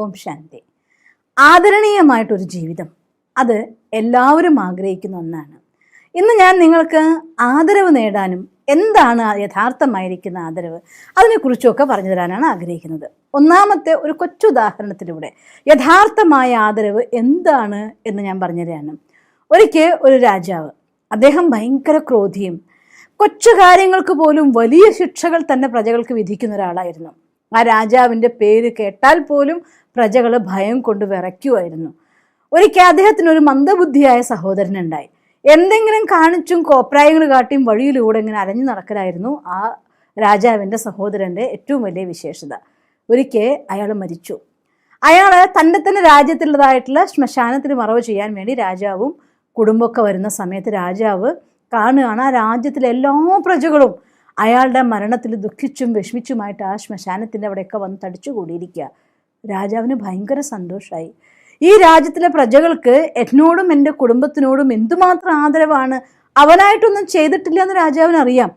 ഓം ശാന്തി. ആദരണീയമായിട്ടൊരു ജീവിതം, അത് എല്ലാവരും ആഗ്രഹിക്കുന്ന ഒന്നാണ്. ഇന്ന് ഞാൻ നിങ്ങൾക്ക് ആദരവ് നേടാനും എന്താണ് യഥാർത്ഥമായിരിക്കുന്ന ആദരവ് അതിനെക്കുറിച്ചൊക്കെ പറഞ്ഞു തരാനാണ് ആഗ്രഹിക്കുന്നത്. ഒന്നാമത്തെ ഒരു കൊച്ചുദാഹരണത്തിലൂടെ യഥാർത്ഥമായ ആദരവ് എന്താണ് എന്ന് ഞാൻ പറഞ്ഞുതരാണ്. ഒരിക്കൽ ഒരു രാജാവ്, അദ്ദേഹം ഭയങ്കര ക്രോധിയും കൊച്ചു കാര്യങ്ങൾക്ക് പോലും വലിയ ശിക്ഷകൾ തന്നെ പ്രജകൾക്ക് വിധിക്കുന്ന ഒരാളായിരുന്നു. ആ രാജാവിൻ്റെ പേര് കേട്ടാൽ പോലും പ്രജകൾ ഭയം കൊണ്ട് വിറയ്ക്കുമായിരുന്നു. ഒരിക്കൽ അദ്ദേഹത്തിന് ഒരു മന്ദബുദ്ധിയായ സഹോദരനുണ്ടായി. എന്തെങ്കിലും കാണിച്ചും കോപ്രായങ്ങൾ കാട്ടിയും വഴിയിലൂടെ ഇങ്ങനെ അലഞ്ഞു നടക്കലായിരുന്നു ആ രാജാവിൻ്റെ സഹോദരൻ്റെ ഏറ്റവും വലിയ വിശേഷത. ഒരിക്കൽ അയാൾ മരിച്ചു. അയാൾ തന്നെ രാജ്യത്തുള്ളതായിട്ടുള്ള ശ്മശാനത്തിന് മറവ് ചെയ്യാൻ വേണ്ടി രാജാവും കുടുംബമൊക്കെ വരുന്ന സമയത്ത് രാജാവ് കാണുകയാണ് ആ രാജ്യത്തിലെ എല്ലാ പ്രജകളും അയാളുടെ മരണത്തിൽ ദുഃഖിച്ചും വിഷമിച്ചുമായിട്ട് ആ ശ്മശാനത്തിൻ്റെ അവിടെയൊക്കെ വന്ന് തടിച്ചു കൂടിയിരിക്കുക. രാജാവിന് ഭയങ്കര സന്തോഷമായി. ഈ രാജ്യത്തിലെ പ്രജകൾക്ക് എന്നോടും എൻ്റെ കുടുംബത്തിനോടും എന്തുമാത്രം ആദരവാണ്, അവനായിട്ടൊന്നും ചെയ്തിട്ടില്ല എന്ന് രാജാവിന് അറിയാം.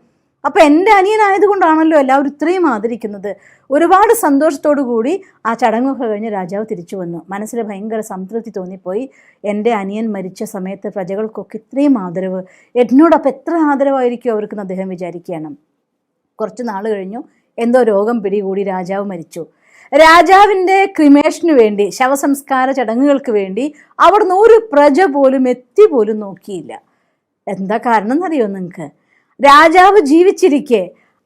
അപ്പം എൻ്റെ അനിയനായതുകൊണ്ടാണല്ലോ എല്ലാവരും ഇത്രയും ആദരിക്കുന്നത്. ഒരുപാട് സന്തോഷത്തോടു കൂടി ആ ചടങ്ങൊക്കെ കഴിഞ്ഞ് രാജാവ് തിരിച്ചു വന്നു. മനസ്സിൽ ഭയങ്കര സംതൃപ്തി തോന്നിപ്പോയി. എൻ്റെ അനിയൻ മരിച്ച സമയത്ത് പ്രജകൾക്കൊക്കെ ഇത്രയും ആദരവ്, എന്നോടൊപ്പം എത്ര ആദരവായിരിക്കും അവർക്കെന്ന് അദ്ദേഹം വിചാരിക്കുകയാണ്. കുറച്ച് നാൾ കഴിഞ്ഞു, എന്തോ രോഗം പിടികൂടി രാജാവ് മരിച്ചു. രാജാവിൻ്റെ ക്രിമേഷന് വേണ്ടി, ശവസംസ്കാര ചടങ്ങുകൾക്ക് വേണ്ടി അവിടുന്ന് ഒരു പ്രജ പോലും എത്തി പോലും നോക്കിയില്ല. എന്താ കാരണം എന്നറിയോ നിങ്ങൾക്ക്? രാജാവ് ജീവിച്ചിരിക്കെ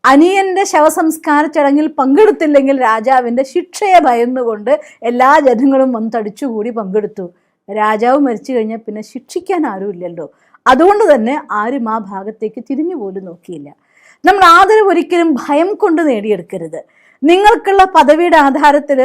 അനിയൻ്റെ ശവസംസ്കാര ചടങ്ങിൽ പങ്കെടുത്തില്ലെങ്കിൽ രാജാവിൻ്റെ ശിക്ഷയെ ഭയന്നുകൊണ്ട് എല്ലാ ജനങ്ങളും വന്ന് തടിച്ചുകൂടി പങ്കെടുത്തു. രാജാവ് മരിച്ചു കഴിഞ്ഞാൽ പിന്നെ ശിക്ഷിക്കാൻ ആരുമില്ലല്ലോ. അതുകൊണ്ട് തന്നെ ആരും ആ ഭാഗത്തേക്ക് തിരിഞ്ഞു പോലും നോക്കിയില്ല. നമ്മൾ ആദരവ് ഒരിക്കലും ഭയം കൊണ്ട് നേടിയെടുക്കരുത്. നിങ്ങൾക്കുള്ള പദവിയുടെ ആധാരത്തിൽ,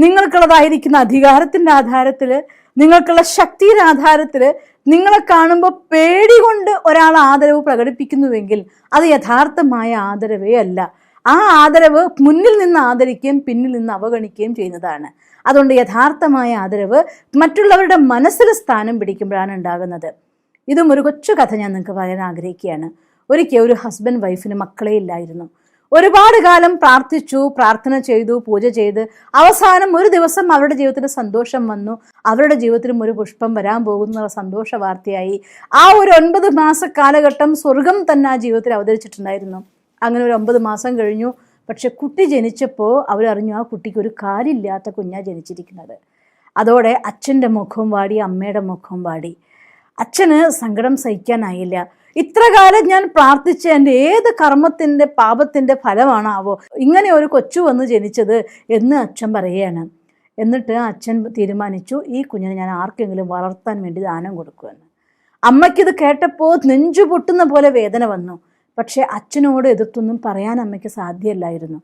നിങ്ങൾക്കുള്ളതായിരിക്കുന്ന അധികാരത്തിൻ്റെ ആധാരത്തിൽ, നിങ്ങൾക്കുള്ള ശക്തിയുടെ ആധാരത്തിൽ നിങ്ങളെ കാണുമ്പോൾ പേടി കൊണ്ട് ഒരാൾ ആദരവ് പ്രകടിപ്പിക്കുന്നുവെങ്കിൽ അത് യഥാർത്ഥമായ ആദരവേ അല്ല. ആ ആദരവ് മുന്നിൽ നിന്ന് ആദരിക്കുകയും പിന്നിൽ നിന്ന് അവഗണിക്കുകയും ചെയ്യുന്നതാണ്. അതുകൊണ്ട് യഥാർത്ഥമായ ആദരവ് മറ്റുള്ളവരുടെ മനസ്സിൽ സ്ഥാനം പിടിക്കുമ്പോഴാണ് ഉണ്ടാകുന്നത്. ഇതും ഒരു കൊച്ചു കഥ ഞാൻ നിങ്ങൾക്ക് പറയാൻ ആഗ്രഹിക്കുകയാണ്. ഒരിക്കൽ ഒരു ഹസ്ബൻഡ് വൈഫിന് മക്കളെ ഇല്ലായിരുന്നു. ഒരുപാട് കാലം പ്രാർത്ഥിച്ചു, പ്രാർത്ഥന ചെയ്തു, പൂജ ചെയ്ത് അവസാനം ഒരു ദിവസം അവരുടെ ജീവിതത്തിൽ സന്തോഷം വന്നു. അവരുടെ ജീവിതത്തിലും ഒരു പുഷ്പം വരാൻ പോകുന്ന സന്തോഷ വാർത്തയായി. ആ ഒരു 9 മാസ കാലഘട്ടം സ്വർഗം തന്നെ ആ ജീവിതത്തിൽ അവതരിച്ചിട്ടുണ്ടായിരുന്നു. അങ്ങനെ ഒരു 9 മാസം കഴിഞ്ഞു. പക്ഷെ കുട്ടി ജനിച്ചപ്പോൾ അവരറിഞ്ഞു ആ കുട്ടിക്ക് ഒരു കാലില്ലാത്ത കുഞ്ഞാണ് ജനിച്ചിരിക്കുന്നത്. അതോടെ അച്ഛൻ്റെ മുഖം വാടി, അമ്മയുടെ മുഖം വാടി. അച്ഛന് സങ്കടം സഹിക്കാനായില്ല. ഇത്ര കാലം ഞാൻ പ്രാർത്ഥിച്ച എൻ്റെ ഏത് കർമ്മത്തിൻ്റെ പാപത്തിൻ്റെ ഫലമാണാവോ ഇങ്ങനെ ഒരു കൊച്ചു വന്ന് ജനിച്ചത് എന്ന് അച്ഛൻ പറയുകയാണ്. എന്നിട്ട് അച്ഛൻ തീരുമാനിച്ചു, ഈ കുഞ്ഞിനെ ഞാൻ ആർക്കെങ്കിലും വളർത്താൻ വേണ്ടി ദാനം കൊടുക്കുമെന്ന്. അമ്മയ്ക്കിത് കേട്ടപ്പോൾ നെഞ്ചു പൊട്ടുന്ന പോലെ വേദന വന്നു. പക്ഷേ അച്ഛനോട് എതിർത്തൊന്നും പറയാൻ അമ്മയ്ക്ക് സാധ്യമല്ലായിരുന്നു.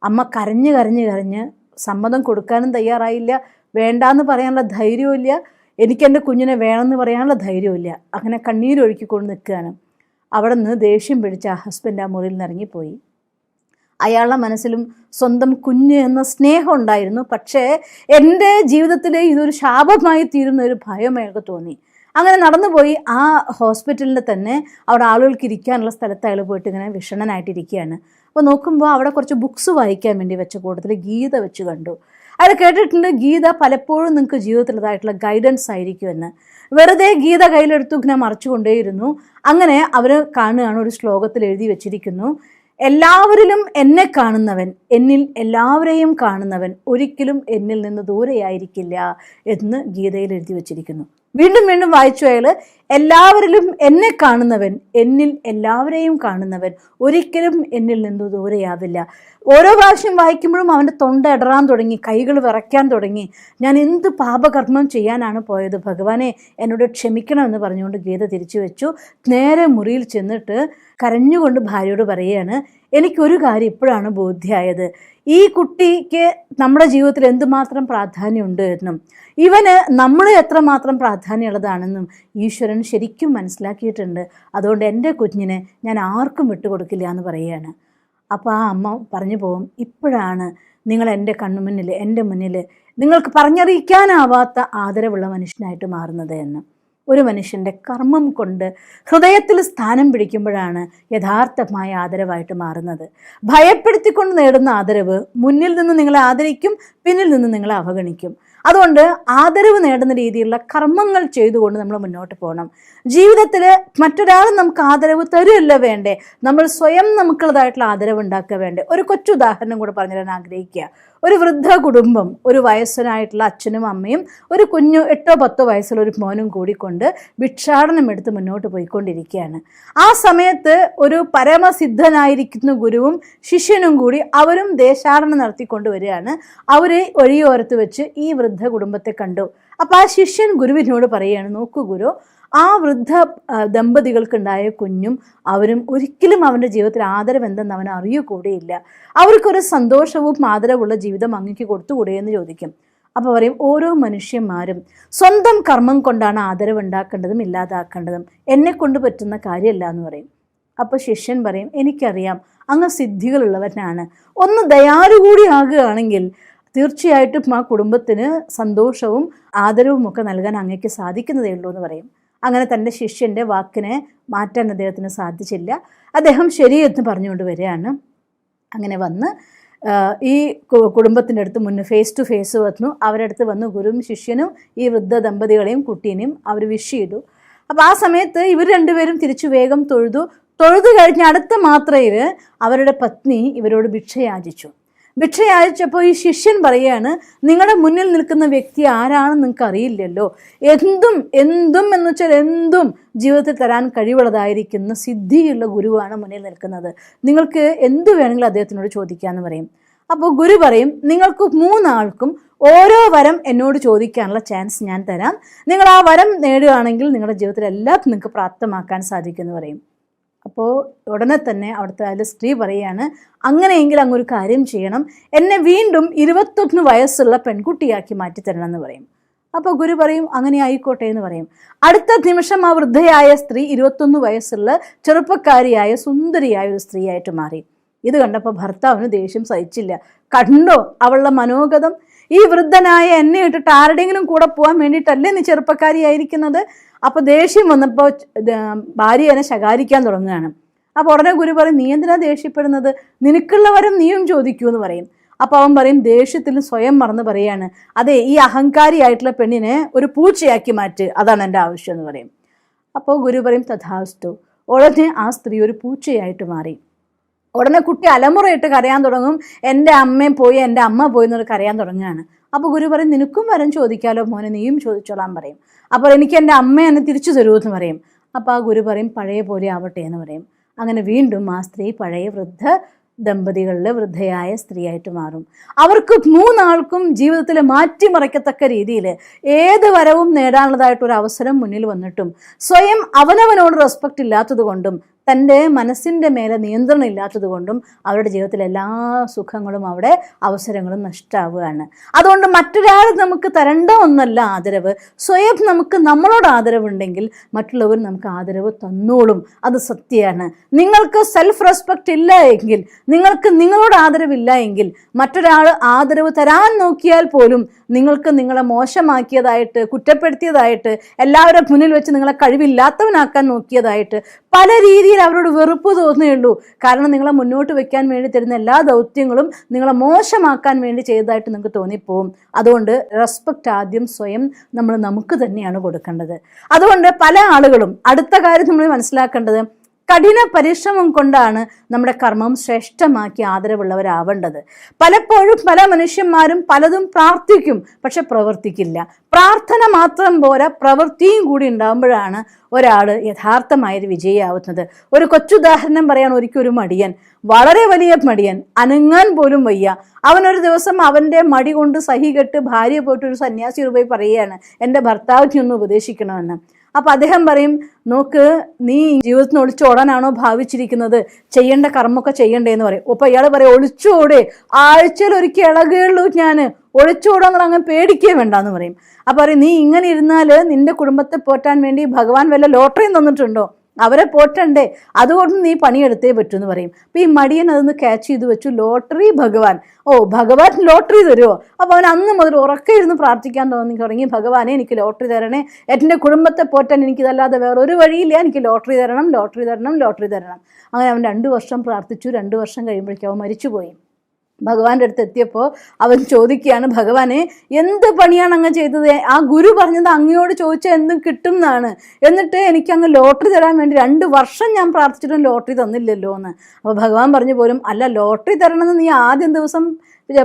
അമ്മ കരഞ്ഞ് കരഞ്ഞ് കരഞ്ഞ് സമ്മതം കൊടുക്കാനും തയ്യാറായില്ല, വേണ്ടാന്ന് പറയാനുള്ള ധൈര്യമില്ല, എനിക്കെൻ്റെ കുഞ്ഞിനെ വേണമെന്ന് പറയാനുള്ള ധൈര്യമില്ല. അങ്ങനെ കണ്ണീരൊഴുക്കിക്കൊണ്ട് നിൽക്കുകയാണ്. അവിടെ നിന്ന് ദേഷ്യം പിടിച്ച ആ ഹസ്ബൻഡ് ആ മുറിയിൽ നിന്ന് ഇറങ്ങിപ്പോയി. അയാളുടെ മനസ്സിലും സ്വന്തം കുഞ്ഞ് എന്ന സ്നേഹം ഉണ്ടായിരുന്നു. പക്ഷേ എൻ്റെ ജീവിതത്തിൽ ഇതൊരു ശാപമായി തീരുന്ന ഒരു ഭയം അയാൾക്ക് തോന്നി. അങ്ങനെ നടന്നുപോയി ആ ഹോസ്പിറ്റലിൽ തന്നെ അവിടെ ആളുകൾക്ക് ഇരിക്കാനുള്ള സ്ഥലത്ത് അയാൾ പോയിട്ട് ഇങ്ങനെ വിഷണ്ണനായിട്ടിരിക്കുകയാണ്. അപ്പോൾ നോക്കുമ്പോൾ അവിടെ കുറച്ച് ബുക്സ് വായിക്കാൻ വേണ്ടി വെച്ച കൂട്ടത്തിൽ ഗീത വെച്ച് കണ്ടു. അയാൾ കേട്ടിട്ടുണ്ട്, ഗീത പലപ്പോഴും നിങ്ങൾക്ക് ജീവിതത്തിലുള്ളതായിട്ടുള്ള ഗൈഡൻസ് ആയിരിക്കുമെന്ന്. വെറുതെ ഗീത കയ്യിലെടുത്തു ഇങ്ങനെ മറച്ചുകൊണ്ടേയിരുന്നു. അങ്ങനെ അവർ കാണുകയാണ്, ഒരു ശ്ലോകത്തിൽ എഴുതി വെച്ചിരിക്കുന്നു, എല്ലാവരിലും എന്നെ കാണുന്നവൻ, എന്നിൽ എല്ലാവരെയും കാണുന്നവൻ ഒരിക്കലും എന്നിൽ നിന്ന് ദൂരെയായിരിക്കില്ല എന്ന് ഗീതയിൽ എഴുതി വച്ചിരിക്കുന്നു. വീണ്ടും വീണ്ടും വായിച്ചു അയാൾ, എല്ലാവരിലും എന്നെ കാണുന്നവൻ, എന്നിൽ എല്ലാവരെയും കാണുന്നവൻ ഒരിക്കലും എന്നിൽ നിന്ന് ദൂരെയാവില്ല. ഓരോ പ്രാവശ്യം വായിക്കുമ്പോഴും അവൻ്റെ തൊണ്ട ഇടറാൻ തുടങ്ങി, കൈകൾ വിറയ്ക്കാൻ തുടങ്ങി. ഞാൻ എന്ത് പാപകർമ്മം ചെയ്യാനാണ് പോയത്, ഭഗവാനെ എന്നോട് ക്ഷമിക്കണമെന്ന് പറഞ്ഞുകൊണ്ട് ഗീത തിരിച്ചു വെച്ചു. നേരെ മുറിയിൽ ചെന്നിട്ട് കരഞ്ഞുകൊണ്ട് ഭാര്യയോട് പറയുകയാണ്, എനിക്കൊരു കാര്യം ഇപ്പോഴാണ് ബോധ്യമായത്, ഈ കുട്ടിക്ക് നമ്മുടെ ജീവിതത്തിൽ എന്തുമാത്രം പ്രാധാന്യമുണ്ട് എന്നും ഇവന് നമ്മൾ എത്രമാത്രം പ്രാധാന്യമുള്ളതാണെന്നും ഈശ്വരൻ ശരിക്കും മനസ്സിലാക്കിയിട്ടുണ്ട്. അതുകൊണ്ട് എൻ്റെ കുഞ്ഞിനെ ഞാൻ ആർക്കും വിട്ടുകൊടുക്കില്ല എന്ന് പറയുകയാണ്. അപ്പോൾ ആ അമ്മ പറഞ്ഞു പോകും, ഇപ്പോഴാണ് നിങ്ങൾ എൻ്റെ കണ്ണുമുന്നിൽ, എൻ്റെ മുന്നിൽ നിങ്ങൾക്ക് പറഞ്ഞറിയിക്കാനാവാത്ത ആദരവുള്ള മനുഷ്യനായിട്ട് മാറുന്നത് എന്ന്. ഒരു മനുഷ്യൻ്റെ കർമ്മം കൊണ്ട് ഹൃദയത്തിൽ സ്ഥാനം പിടിക്കുമ്പോഴാണ് യഥാർത്ഥമായ ആദരവായിട്ട് മാറുന്നത്. ഭയപ്പെടുത്തിക്കൊണ്ട് നേടുന്ന ആദരവ് മുന്നിൽ നിന്ന് നിങ്ങളെ ആദരിക്കും, പിന്നിൽ നിന്ന് നിങ്ങളെ അവഗണിക്കും. അതുകൊണ്ട് ആദരവ് നേടുന്ന രീതിയിലുള്ള കർമ്മങ്ങൾ ചെയ്തുകൊണ്ട് നമ്മൾ മുന്നോട്ട് പോകണം. ജീവിതത്തിൽ മറ്റൊരാൾ നമുക്ക് ആദരവ് തരുമല്ല വേണ്ടേ, നമ്മൾ സ്വയം നമുക്കുള്ളതായിട്ടുള്ള ആദരവ് ഉണ്ടാക്കുക വേണ്ടേ. ഒരു കൊച്ചു ഉദാഹരണം കൂടെ പറഞ്ഞു തരാൻ ആഗ്രഹിക്കുക. ഒരു വൃദ്ധ കുടുംബം, ഒരു വയസ്സനായിട്ടുള്ള അച്ഛനും അമ്മയും ഒരു കുഞ്ഞു 8-10 വയസ്സുള്ള ഒരു മോനും കൂടിക്കൊണ്ട് ഭിക്ഷാടനം എടുത്ത് മുന്നോട്ട് പോയിക്കൊണ്ടിരിക്കുകയാണ്. ആ സമയത്ത് ഒരു പരമസിദ്ധനായിരിക്കുന്ന ഗുരുവും ശിഷ്യനും കൂടി അവരും ദേശാടനം നടത്തിക്കൊണ്ടുവരികയാണ്. അവരെ വഴിയോരത്ത് വെച്ച് ഈ വൃദ്ധ കുടുംബത്തെ കണ്ടു. അപ്പം ആ ശിഷ്യൻ ഗുരുവിനോട് പറയുകയാണ്, നോക്കൂ ഗുരു, ആ വൃദ്ധ ദമ്പതികൾക്കുണ്ടായ കുഞ്ഞും അവരും ഒരിക്കലും അവൻ്റെ ജീവിതത്തിൽ ആദരവ് എന്തെന്ന് അവൻ അറിയുകൂടിയില്ല. അവർക്കൊരു സന്തോഷവും ആദരവുള്ള ജീവിതം അങ്ങേക്ക് കൊടുത്തുകൂടെ എന്ന് ചോദിക്കും. അപ്പോൾ പറയും, ഓരോ മനുഷ്യന്മാരും സ്വന്തം കർമ്മം കൊണ്ടാണ് ആദരവ് ഉണ്ടാക്കേണ്ടതും ഇല്ലാതാക്കേണ്ടതും, എന്നെ കൊണ്ട് പറ്റുന്ന കാര്യമല്ല എന്ന് പറയും. അപ്പോൾ ശിഷ്യൻ പറയും, എനിക്കറിയാം അങ്ങ് സിദ്ധികളുള്ളവനാണ്, ഒന്ന് ദയാലു കൂടി ആകുകയാണെങ്കിൽ തീർച്ചയായിട്ടും ആ കുടുംബത്തിന് സന്തോഷവും ആദരവും ഒക്കെ നൽകാൻ അങ്ങേക്ക് സാധിക്കുന്നതേ ഉള്ളൂ എന്ന് പറയും. അങ്ങനെ തൻ്റെ ശിഷ്യൻ്റെ വാക്കിനെ മാറ്റാൻ അദ്ദേഹത്തിന് സാധിച്ചില്ല. അദ്ദേഹം ശരിയെന്ന് പറഞ്ഞുകൊണ്ട് വരികയാണ്. അങ്ങനെ വന്ന് ഈ കുടുംബത്തിൻ്റെ അടുത്ത് മുന്നേ ഫേസ് ടു ഫേസ് വന്നു. അവരുടെ അടുത്ത് വന്ന് ഗുരുവും ശിഷ്യനും ഈ വൃദ്ധ ദമ്പതികളെയും കുട്ടീനെയും അവർ വിഷ് ചെയ്തു. അപ്പോൾ ആ സമയത്ത് ഇവർ രണ്ടുപേരും തിരിച്ചു വേഗം തൊഴുതു കഴിഞ്ഞ അടുത്ത മാത്രയിൽ അവരുടെ പത്നി ഇവരോട് ഭിക്ഷ യാചിച്ചു. ഭിക്ഷ യാചിച്ചപ്പോൾ ഈ ശിഷ്യൻ പറയുകയാണ്, നിങ്ങളുടെ മുന്നിൽ നിൽക്കുന്ന വ്യക്തി ആരാണെന്ന് നിങ്ങൾക്ക് അറിയില്ലല്ലോ, എന്തും എന്ന് വെച്ചാൽ എന്തും ജീവിതത്തിൽ തരാൻ കഴിവുള്ളതായിരിക്കുന്ന സിദ്ധിയുള്ള ഗുരുവാണ് മുന്നിൽ നിൽക്കുന്നത്, നിങ്ങൾക്ക് എന്ത് വേണമെങ്കിലും അദ്ദേഹത്തിനോട് ചോദിക്കാമെന്ന് പറയും. അപ്പോൾ ഗുരു പറയും, നിങ്ങൾക്ക് 3 ആൾക്കും ഓരോ വരം എന്നോട് ചോദിക്കാനുള്ള ചാൻസ് ഞാൻ തരാം, നിങ്ങൾ ആ വരം നേടുകയാണെങ്കിൽ നിങ്ങളുടെ ജീവിതത്തിൽ എല്ലാം നിങ്ങൾക്ക് പ്രാപ്തമാക്കാൻ സാധിക്കുമെന്ന് പറയും. അപ്പോൾ ഉടനെ തന്നെ അവിടുത്തെ അതിൽ സ്ത്രീ പറയുകയാണ്, അങ്ങനെയെങ്കിൽ അങ്ങൊരു കാര്യം ചെയ്യണം, എന്നെ വീണ്ടും 21 വയസ്സുള്ള പെൺകുട്ടിയാക്കി മാറ്റിത്തരണം എന്ന് പറയും. അപ്പോൾ ഗുരു പറയും, അങ്ങനെ ആയിക്കോട്ടെ എന്ന് പറയും. അടുത്ത നിമിഷം ആ വൃദ്ധയായ സ്ത്രീ 21 വയസ്സുള്ള ചെറുപ്പക്കാരിയായ സുന്ദരിയായ ഒരു സ്ത്രീയായിട്ട് മാറി. ഇത് കണ്ടപ്പോൾ ഭർത്താവിന് ദേഷ്യം സഹിച്ചില്ല. കണ്ടോ അവളുടെ മനോഗതം, ഈ വൃദ്ധനായ എന്നെ ഇട്ടിട്ട് ആരുടെയെങ്കിലും കൂടെ പോകാൻ വേണ്ടിയിട്ടല്ലേ നീ ചെറുപ്പക്കാരിയായിരിക്കുന്നത്. അപ്പോൾ ദേഷ്യം വന്നപ്പോൾ ഭാര്യ എന്നെ ശകാരിക്കാൻ തുടങ്ങുകയാണ്. അപ്പോൾ ഉടനെ ഗുരു പറയും, നീ എന്തിനാ ദേഷ്യപ്പെടുന്നത്, നിനക്കുള്ള വരം നീയും ചോദിക്കൂ എന്ന് പറയും. അപ്പോൾ അവൻ പറയും, ദേഷ്യത്തിൽ സ്വയം മറന്ന് പറയാണ്, അതെ ഈ അഹങ്കാരിയായിട്ടുള്ള പെണ്ണിനെ ഒരു പൂച്ചയാക്കി മാറ്റ്, അതാണ് എൻ്റെ ആവശ്യം എന്ന് പറയും. അപ്പോൾ ഗുരു പറയും, തഥാസ്തു. ഉടനെ ആ സ്ത്രീ ഒരു പൂച്ചയായിട്ട് മാറി. ഉടനെ കുട്ടി അലമുറയിട്ട് കരയാൻ തുടങ്ങും, എൻ്റെ അമ്മയും പോയി, എൻ്റെ അമ്മ പോയി എന്നൊരു കരയാൻ തുടങ്ങുകയാണ്. അപ്പോൾ ഗുരു പറയും, നിനക്കും വരം ചോദിക്കാലോ മോനെ, നീയും ചോദിച്ചോളാൻ പറയും. അപ്പോൾ എനിക്ക് എൻ്റെ അമ്മ എന്നെ തിരിച്ചു തരൂ എന്ന് പറയും. അപ്പോൾ ആ ഗുരു പറയും, പഴയ പോലെ ആവട്ടെ എന്ന് പറയും. അങ്ങനെ വീണ്ടും ആ സ്ത്രീ പഴയ വൃദ്ധ ദമ്പതികളിലെ വൃദ്ധയായ സ്ത്രീയായിട്ട് മാറും. അവർക്ക് 3 ആൾക്കും ജീവിതത്തിൽ മാറ്റിമറിക്കത്തക്ക രീതിയിൽ ഏത് വരവും നേടാനുള്ളതായിട്ടൊരു അവസരം മുന്നിൽ വന്നിട്ടും സ്വയം അവനവനോട് റെസ്പെക്റ്റ് ഇല്ലാത്തത് കൊണ്ടും തൻ്റെ മനസ്സിൻ്റെ മേലെ നിയന്ത്രണം ഇല്ലാത്തത് കൊണ്ടും അവരുടെ ജീവിതത്തിലെ എല്ലാ സുഖങ്ങളും അവിടെ അവസരങ്ങളും നഷ്ടമാവുകയാണ്. അതുകൊണ്ട് മറ്റൊരാൾ നമുക്ക് തരേണ്ട ഒന്നല്ല ആദരവ്, സ്വയം നമുക്ക് നമ്മളോട് ആദരവുണ്ടെങ്കിൽ മറ്റുള്ളവർ നമുക്ക് ആദരവ് തന്നോളും. അത് സത്യമാണ്. നിങ്ങൾക്ക് സെൽഫ് റെസ്പെക്റ്റ് ഇല്ല എങ്കിൽ, നിങ്ങൾക്ക് നിങ്ങളോട് ആദരവില്ല എങ്കിൽ മറ്റൊരാൾ ആദരവ് തരാൻ നോക്കിയാൽ പോലും നിങ്ങൾക്ക് നിങ്ങളെ മോശമാക്കിയതായിട്ട്, കുറ്റപ്പെടുത്തിയതായിട്ട്, എല്ലാവരുടെ മുന്നിൽ വെച്ച് നിങ്ങളെ കഴിവില്ലാത്തവനാക്കാൻ നോക്കിയതായിട്ട്, പല രീതിയിൽ അവരോട് വെറുപ്പ് തോന്നുകയുള്ളൂ. കാരണം നിങ്ങളെ മുന്നോട്ട് വെക്കാൻ വേണ്ടി തരുന്ന എല്ലാ ദൗത്യങ്ങളും നിങ്ങളെ മോശമാക്കാൻ വേണ്ടി ചെയ്തതായിട്ട് നിങ്ങൾക്ക് തോന്നിപ്പോവും. അതുകൊണ്ട് റെസ്പെക്റ്റ് ആദ്യം സ്വയം നമുക്ക് തന്നെയാണ് കൊടുക്കേണ്ടത്. അതുകൊണ്ട് പല ആളുകളും അടുത്ത കാര്യം നമ്മൾ മനസ്സിലാക്കേണ്ടത്, കഠിന പരിശ്രമം കൊണ്ടാണ് നമ്മുടെ കർമ്മം ശ്രേഷ്ഠമാക്കി ആദരവുള്ളവരാവേണ്ടത്. പലപ്പോഴും പല മനുഷ്യന്മാരും പലതും പ്രാർത്ഥിക്കും, പക്ഷെ പ്രവർത്തിക്കില്ല. പ്രാർത്ഥന മാത്രം പോരാ, പ്രവൃത്തിയും കൂടി ഉണ്ടാകുമ്പോഴാണ് ഒരാൾ യഥാർത്ഥമായൊരു വിജയിയാവുന്നത്. ഒരു കൊച്ചുദാഹരണം പറയാൻ, ഒരു മടിയൻ, വളരെ വലിയ മടിയൻ, അനങ്ങാൻ പോലും വയ്യ. അവനൊരു ദിവസം അവൻ്റെ മടി കൊണ്ട് സഹികെട്ട് ഭാര്യ പോയിട്ടൊരു സന്യാസിയോട് പോയി പറയുകയാണ്, എൻ്റെ ഭർത്താവിനെ ഒന്ന് ഉപദേശിക്കണമെന്ന്. അപ്പം അദ്ദേഹം പറയും, നോക്ക്, നീ ജീവിതത്തിന് ഒളിച്ചോടാനാണോ ഭാവിച്ചിരിക്കുന്നത്, ചെയ്യേണ്ട കർമ്മമൊക്കെ ചെയ്യണ്ടേന്ന് പറയും. അപ്പോൾ ഇയാൾ പറയും, ഒളിച്ചോടെ, ആഴ്ചയിൽ ഒരിക്കൽ ഇളകുള്ളൂ, ഞാൻ ഒളിച്ചോടാൻ അങ്ങനെ പേടിക്കുകയും വേണ്ടെന്ന് പറയും. അപ്പോൾ പറയും, നീ ഇങ്ങനെ ഇരുന്നാൽ നിന്റെ കുടുംബത്തെ പോറ്റാൻ വേണ്ടി ഭഗവാൻ വല്ല ലോട്ടറിയും തന്നിട്ടുണ്ടോ, അവരെ പോറ്റണ്ടേ, അതുകൊണ്ട് നീ പണിയെടുത്തേ പറ്റൂ എന്ന് പറയും. അപ്പോൾ ഈ മടിയൻ അതൊന്ന് ക്യാച്ച് ചെയ്ത് വെച്ചു, ലോട്ടറി ഭഗവാൻ. ഓ, ഭഗവാൻ ലോട്ടറി തരുമോ? അപ്പോൾ അവൻ അന്ന് മുതൽ ഉറക്കെ ഇരുന്ന് പ്രാർത്ഥിക്കാൻ തുടങ്ങി, ഭഗവാനെ എനിക്ക് ലോട്ടറി തരണേ, എൻ്റെ കുടുംബത്തെ പോറ്റാൻ എനിക്കിതല്ലാതെ വേറെ ഒരു വഴിയില്ല, എനിക്ക് ലോട്ടറി തരണം, ലോട്ടറി തരണം, ലോട്ടറി തരണം. അങ്ങനെ അവൻ 2 വർഷം പ്രാർത്ഥിച്ചു. 2 വർഷം കഴിയുമ്പോഴേക്കും അവൻ മരിച്ചുപോയി. ഭഗവാന്റെ അടുത്ത് എത്തിയപ്പോൾ അവൻ ചോദിക്കുകയാണ്, ഭഗവാനെ എന്ത് പണിയാണ് അങ്ങ് ചെയ്തത്? ആ ഗുരു പറഞ്ഞത് അങ്ങയോട് ചോദിച്ചാൽ എന്തും കിട്ടും എന്നാണ്, എന്നിട്ട് എനിക്ക് അങ്ങ് ലോട്ടറി തരാൻ വേണ്ടി 2 വർഷം ഞാൻ പ്രാർത്ഥിച്ചിട്ടും ലോട്ടറി തന്നില്ലല്ലോ എന്ന്. അപ്പോൾ ഭഗവാൻ പറഞ്ഞു പോലും, അല്ല, ലോട്ടറി തരണമെന്ന് നീ ആദ്യം ദിവസം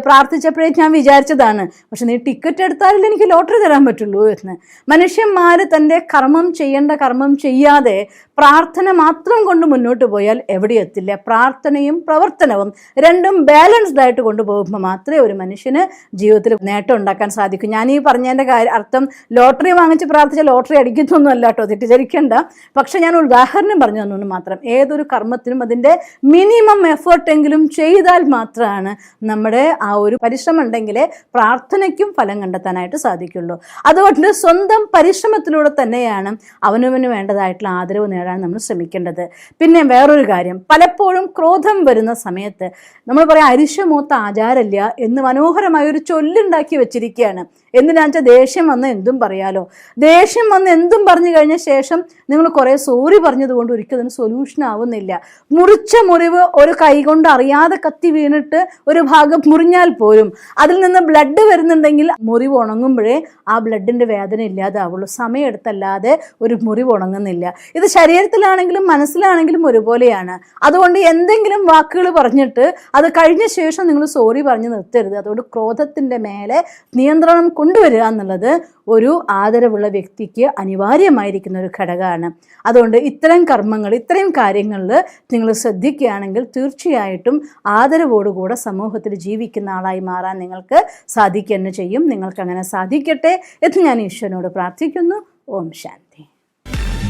പ്രാർത്ഥിച്ചപ്പോഴേ ഞാൻ വിചാരിച്ചതാണ്, പക്ഷെ നീ ടിക്കറ്റ് എടുത്താലല്ലേ എനിക്ക് ലോട്ടറി തരാൻ പറ്റുള്ളൂ എന്ന്. മനുഷ്യന്മാർ തൻ്റെ കർമ്മം ചെയ്യേണ്ട കർമ്മം ചെയ്യാതെ പ്രാർത്ഥന മാത്രം കൊണ്ട് മുന്നോട്ട് പോയാൽ എവിടെ എത്തില്ല. പ്രാർത്ഥനയും പ്രവർത്തനവും രണ്ടും ബാലൻസ്ഡ് ആയിട്ട് കൊണ്ടുപോകുമ്പോൾ മാത്രമേ ഒരു മനുഷ്യന് ജീവിതത്തിൽ നേട്ടം ഉണ്ടാക്കാൻ സാധിക്കൂ. ഞാൻ ഈ പറഞ്ഞതിൻ്റെ അർത്ഥം ലോട്ടറി വാങ്ങിച്ച് പ്രാർത്ഥിച്ച ലോട്ടറി അടിക്കുന്നൊന്നും അല്ല കേട്ടോ, തെറ്റിദ്ധരിക്കേണ്ട. പക്ഷെ ഞാൻ ഉദാഹരണം പറഞ്ഞു തന്നു മാത്രം. ഏതൊരു കർമ്മത്തിനും അതിൻ്റെ മിനിമം എഫേർട്ടെങ്കിലും ചെയ്താൽ മാത്രമാണ് നമ്മുടെ ആ ഒരു പരിശ്രമം ഉണ്ടെങ്കിലേ പ്രാർത്ഥനയ്ക്കും ഫലം കണ്ടെത്താനായിട്ട് സാധിക്കുള്ളൂ. അതുകൊണ്ട് സ്വന്തം പരിശ്രമത്തിലൂടെ തന്നെയാണ് അവനവന് വേണ്ടതായിട്ടുള്ള ആദരവ് നേടാൻ നമ്മൾ ശ്രമിക്കേണ്ടത്. പിന്നെ വേറൊരു കാര്യം, പലപ്പോഴും ക്രോധം വരുന്ന സമയത്ത് നമ്മൾ പറയാം അരിശമൂത്ത ആചാരമില്ല എന്ന് മനോഹരമായ ഒരു ചൊല്ലുണ്ടാക്കി വെച്ചിരിക്കുകയാണ്. എന്തിനാണെന്ന് വെച്ചാൽ ദേഷ്യം വന്ന് എന്തും പറയാലോ. ദേഷ്യം വന്ന് എന്തും പറഞ്ഞു കഴിഞ്ഞ ശേഷം നിങ്ങൾ കുറേ സോറി പറഞ്ഞതുകൊണ്ട് ഒരിക്കലും അതിന് സൊല്യൂഷൻ ആവുന്നില്ല. മുറിച്ച മുറിവ് ഒരു കൈ കൊണ്ട് അറിയാതെ കത്തി വീണിട്ട് ഒരു ഭാഗം മുറിഞ്ഞാൽ പോലും അതിൽ നിന്ന് ബ്ലഡ് വരുന്നുണ്ടെങ്കിൽ മുറിവ് ഉണങ്ങുമ്പോഴേ ആ ബ്ലഡിൻ്റെ വേദന ഇല്ലാതാവുള്ളൂ. സമയമെടുത്തല്ലാതെ ഒരു മുറിവ് ഉണങ്ങുന്നില്ല. ഇത് ശരീരത്തിലാണെങ്കിലും മനസ്സിലാണെങ്കിലും ഒരുപോലെയാണ്. അതുകൊണ്ട് എന്തെങ്കിലും വാക്കുകൾ പറഞ്ഞിട്ട് അത് കഴിഞ്ഞ ശേഷം നിങ്ങൾ സോറി പറഞ്ഞ് നിർത്തരുത്. അതുകൊണ്ട് ക്രോധത്തിൻ്റെ മേലെ നിയന്ത്രണം കൊണ്ടുവരിക എന്നുള്ളത് ഒരു ആദരവുള്ള വ്യക്തിക്ക് അനിവാര്യമായിരിക്കുന്ന ഒരു ഘടകമാണ്. അതുകൊണ്ട് ഇത്തരം കർമ്മങ്ങൾ, ഇത്തരം കാര്യങ്ങളിൽ നിങ്ങൾ ശ്രദ്ധിക്കുകയാണെങ്കിൽ തീർച്ചയായിട്ടും ആദരവോടുകൂടെ സമൂഹത്തിൽ ജീവിക്കുന്ന ആളായി മാറാൻ നിങ്ങൾക്ക് സാധിക്കുക തന്നെ ചെയ്യും. നിങ്ങൾക്ക് അങ്ങനെ സാധിക്കട്ടെ എന്ന് ഞാൻ ഈശ്വരനോട് പ്രാർത്ഥിക്കുന്നു. ഓം ശാന്തി.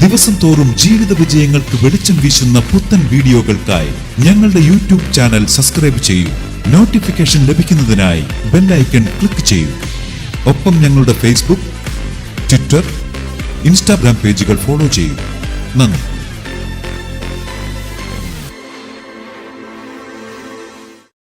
ദിവസം തോറും ജീവിത വിജയങ്ങൾക്ക് വെളിച്ചം വീശുന്ന പുത്തൻ വീഡിയോകൾക്കായി ഞങ്ങളുടെ യൂട്യൂബ് ചാനൽ സബ്സ്ക്രൈബ് ചെയ്യൂ. നോട്ടിഫിക്കേഷൻ ലഭിക്കുന്നതിനായി ബെൽ ഐക്കൺ ക്ലിക്ക് ചെയ്യൂ. ഒപ്പം ഞങ്ങളുടെ ഫേസ്ബുക്ക്, ട്വിറ്റർ, ഇൻസ്റ്റാഗ്രാം പേജുകൾ ഫോളോ ചെയ്യൂ. നന്ദി.